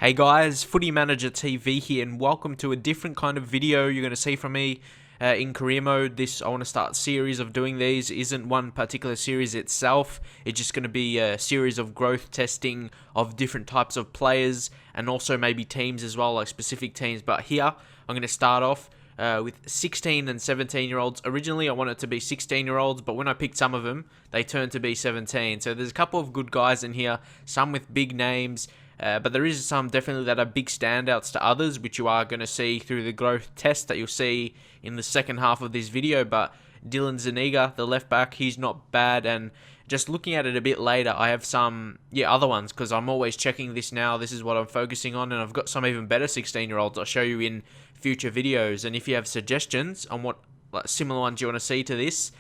Hey guys, Footy Manager TV here, and welcome to a different kind of video you're going to see from me in career mode. I want to start a series of doing these. Isn't one particular series itself. It's just going to be a series of growth testing of different types of players and also maybe teams as well, like specific teams. But here, I'm going to start off with 16 and 17-year-olds. Originally, I wanted it to be 16-year-olds, but when I picked some of them, they turned to be 17. So there's a couple of good guys in here, some with big names, but there is some definitely that are big standouts to others, which you are going to see through the growth test that you'll see in the second half of this video. But Dylan Zuniga, the left back, he's not bad. And just looking at it a bit later, I have some other ones, because I'm always checking this now. This is what I'm focusing on, and I've got some even better 16-year-olds I'll show you in future videos. And if you have suggestions on what similar ones you want to see to this,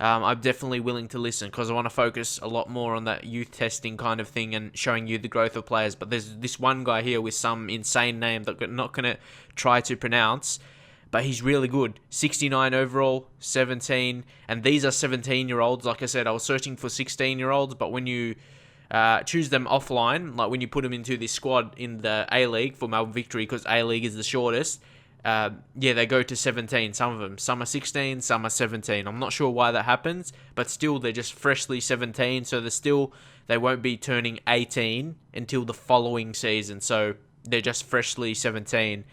I'm definitely willing to listen, because I want to focus a lot more on that youth testing kind of thing and showing you the growth of players. But there's this one guy here with some insane name that I'm not going to try to pronounce, but he's really good. 69 overall, 17, and these are 17-year-olds. Like I said, I was searching for 16-year-olds, but when you choose them offline, like when you put them into this squad in the A-League for Melbourne Victory, because A-League is the shortest, they go to 17, some of them. Some are 16, some are 17. I'm not sure why that happens, but still, they're just freshly 17, so they won't be turning 18 until the following season, so they're just freshly 17.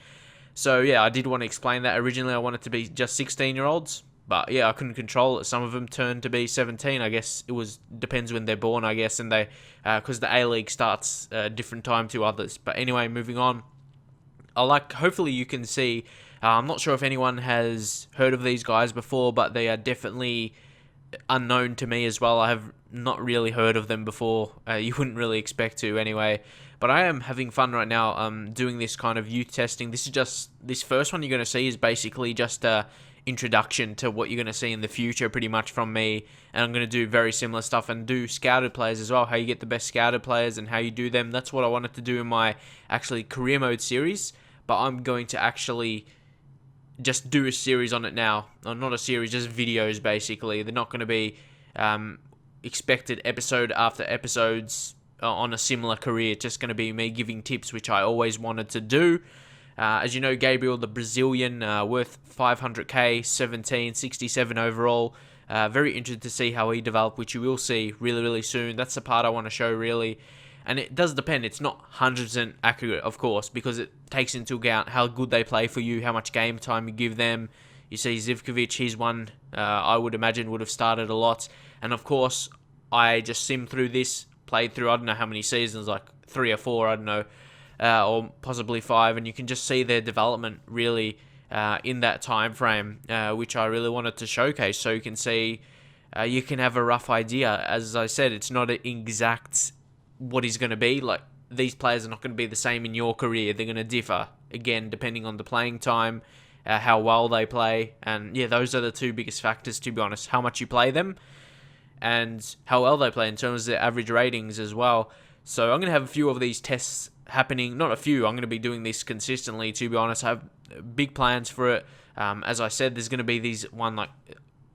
So yeah, I did want to explain that. Originally, I wanted to be just 16-year-olds, but yeah, I couldn't control it. Some of them turned to be 17. I guess depends when they're born, I guess, and because the A-League starts a different time to others. But anyway, moving on. Hopefully you can see, I'm not sure if anyone has heard of these guys before, but they are definitely unknown to me as well. I have not really heard of them before. You wouldn't really expect to anyway. But I am having fun right now doing this kind of youth testing. This first one you're going to see is basically just a introduction to what you're going to see in the future pretty much from me. And I'm going to do very similar stuff and do scouted players as well, how you get the best scouted players and how you do them. That's what I wanted to do in my actually career mode series. But I'm going to actually just do a series on it now. Or not a series, just videos basically. They're not going to be expected episode after episodes on a similar career. It's just going to be me giving tips, which I always wanted to do. As you know, Gabriel, the Brazilian, worth 500k, 17, 67 overall. Very interested to see how he developed, which you will see really, really soon. That's the part I want to show, really. And it does depend. It's not 100% accurate, of course, because it takes into account how good they play for you, how much game time you give them. You see Zivkovic, he's one I would imagine would have started a lot. And of course, I just simmed through this, played through, I don't know how many seasons, like 3 or 4, I don't know, or possibly 5. And you can just see their development really in that time frame, which I really wanted to showcase. So you can see, you can have a rough idea. As I said, it's not an exact what he's going to be. Like, these players are not going to be the same in your career. They're going to differ, again, depending on the playing time, how well they play. And yeah, those are the two biggest factors, to be honest. How much you play them and how well they play in terms of their average ratings as well. So I'm going to have a few of these tests happening. Not a few. I'm going to be doing this consistently, to be honest. I have big plans for it. As I said, there's going to be these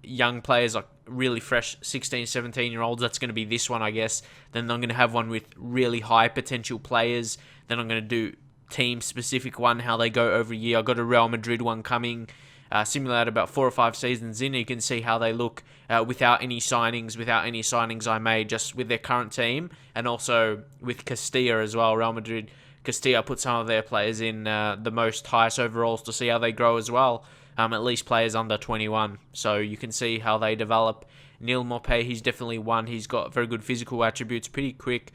young players, like really fresh 16, 17-year-olds. That's going to be this one, I guess. Then I'm going to have one with really high potential players. Then I'm going to do team-specific one, how they go over a year. I've got a Real Madrid one coming, simulated about 4 or 5 seasons in. You can see how they look without any signings I made, just with their current team, and also with Castilla as well. Real Madrid, Castilla put some of their players in the most highest overalls to see how they grow as well. At least players under 21. So you can see how they develop. Neil Maupay, he's definitely one. He's got very good physical attributes, pretty quick.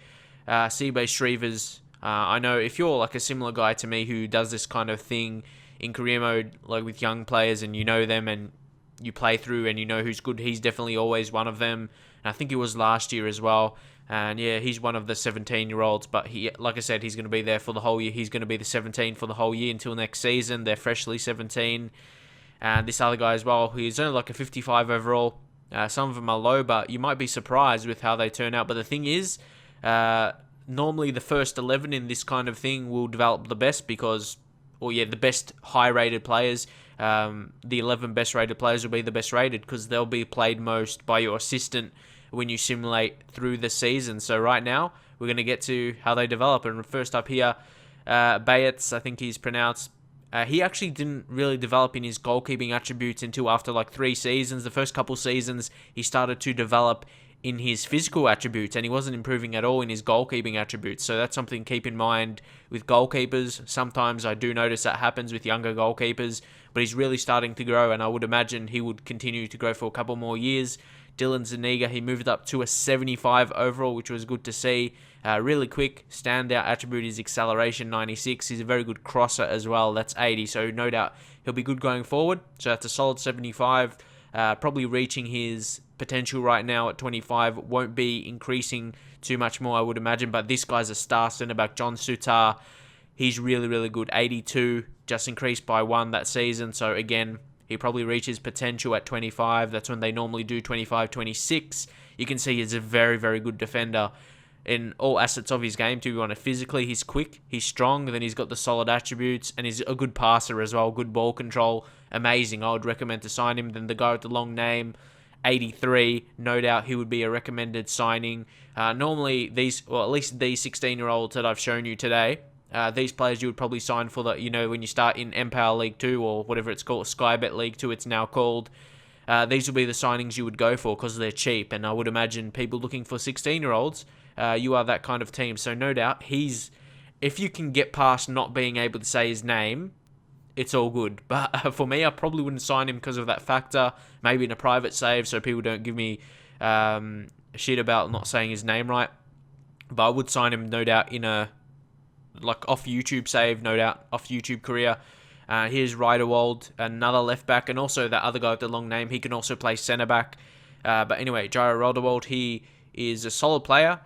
Sibe Shrevers, I know if you're like a similar guy to me who does this kind of thing in career mode, like with young players, and you know them and you play through and you know who's good, he's definitely always one of them. And I think he was last year as well. And yeah, he's one of the 17-year-olds, but he, like I said, he's going to be there for the whole year. He's going to be the 17 for the whole year until next season. They're freshly 17. And this other guy as well, he's only like a 55 overall. Some of them are low, but you might be surprised with how they turn out. But the thing is, normally the first 11 in this kind of thing will develop the best the best high-rated players. The 11 best-rated players will be the best rated because they'll be played most by your assistant when you simulate through the season. So right now, we're going to get to how they develop. And first up here, Bayets, I think he's pronounced. He actually didn't really develop in his goalkeeping attributes until after like 3 seasons. The first couple seasons, he started to develop in his physical attributes, and he wasn't improving at all in his goalkeeping attributes. So that's something to keep in mind with goalkeepers. Sometimes I do notice that happens with younger goalkeepers, but he's really starting to grow, and I would imagine he would continue to grow for a couple more years. Dylan Zuniga, he moved up to a 75 overall, which was good to see. Really quick, standout attribute is acceleration, 96. He's a very good crosser as well, that's 80. So no doubt he'll be good going forward. So that's a solid 75. Probably reaching his potential right now at 25. Won't be increasing too much more, I would imagine. But this guy's a star centre back, John Sutar. He's really, really good. 82, just increased by 1 that season. So again, he probably reaches potential at 25. That's when they normally do 25, 26. You can see he's a very, very good defender in all assets of his game. To be honest, physically, he's quick, he's strong, then he's got the solid attributes, and he's a good passer as well, good ball control, amazing. I would recommend to sign him. Then the guy with the long name, 83, no doubt he would be a recommended signing. Normally, at least these 16-year-olds that I've shown you today, these players you would probably sign for when you start in Empower League 2 or whatever it's called, Skybet League 2 it's now called. These will be the signings you would go for because they're cheap, and I would imagine people looking for 16-year-olds, you are that kind of team. So no doubt, if you can get past not being able to say his name, it's all good. But for me, I probably wouldn't sign him because of that factor. Maybe in a private save so people don't give me shit about not saying his name right. But I would sign him, no doubt, in a off YouTube save, no doubt, off YouTube career. Here's Riederwald, another left back, and also that other guy with the long name. He can also play centre back. But anyway, Jairo Riederwald, he is a solid player.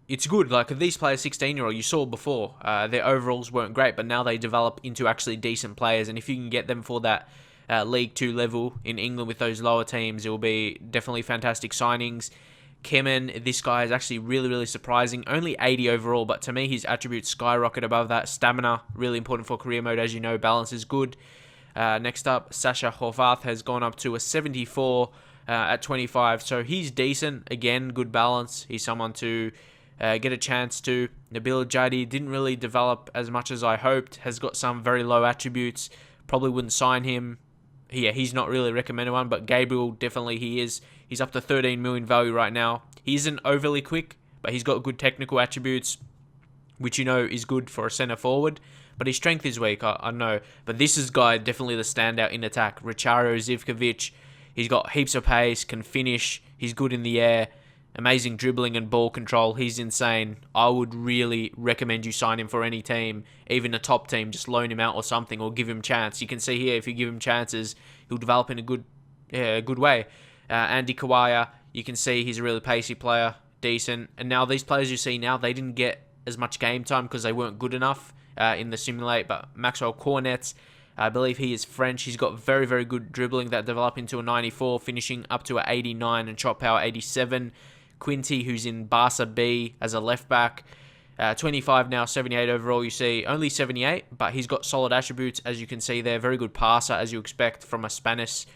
It's good. Like these players, 16-year-old, you saw before, their overalls weren't great, but now they develop into actually decent players. And if you can get them for that League 2 level in England with those lower teams, it will be definitely fantastic signings. Kemen, this guy is actually really, really surprising. Only 80 overall, but to me, his attributes skyrocket above that. Stamina, really important for career mode, as you know. Balance is good. Next up, Sasha Horvath has gone up to a 74 at 25. So he's decent. Again, good balance. He's someone to get a chance to. Nabil Jadi didn't really develop as much as I hoped. Has got some very low attributes. Probably wouldn't sign him. Yeah, he's not really a recommended one, but Gabriel, definitely he is. He's up to 13 million value right now. He isn't overly quick, but he's got good technical attributes, which you know is good for a centre forward. But his strength is weak, I know. But this is guy definitely the standout in attack. Richaro Zivkovic, he's got heaps of pace, can finish, he's good in the air, amazing dribbling and ball control. He's insane. I would really recommend you sign him for any team, even a top team. Just loan him out or something, or give him a chance. You can see here, if you give him chances, he'll develop in a good way. Andy Kawaya, you can see he's a really pacey player, decent. And now these players you see now, they didn't get as much game time because they weren't good enough in the simulate. But Maxwell Cornets, I believe he is French. He's got very, very good dribbling that developed into a 94, finishing up to an 89 and shot power 87. Quinty, who's in Barca B as a left back, 25 now, 78 overall. You see only 78, but he's got solid attributes, as you can see there. Very good passer, as you expect from a Spanish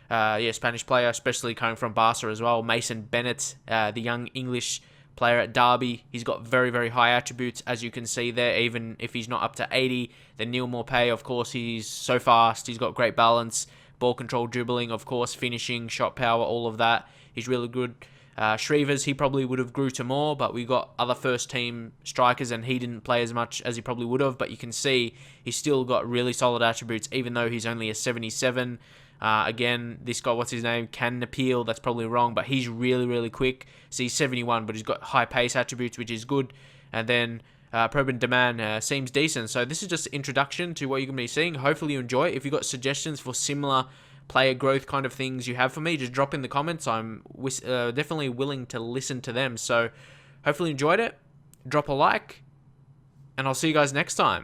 player, especially coming from Barca as well. Mason Bennett, the young English player at Derby, he's got very, very high attributes, as you can see there. Even if he's not up to 80, then Neil Maupay, of course, he's so fast. He's got great balance, ball control, dribbling, of course, finishing, shot power, all of that. He's really good. Shrevers, he probably would have grew to more, but we got other first team strikers and he didn't play as much as he probably would have, but you can see he's still got really solid attributes, even though he's only a 77. Again, this guy, what's his name? Can Appeal, that's probably wrong, but he's really, really quick. So he's 71, but he's got high pace attributes, which is good. And then Probin Deman seems decent. So this is just an introduction to what you're going to be seeing. Hopefully you enjoy it. If you've got suggestions for similar player growth kind of things you have for me, just drop in the comments. I'm definitely willing to listen to them. So hopefully you enjoyed it. Drop a like, and I'll see you guys next time.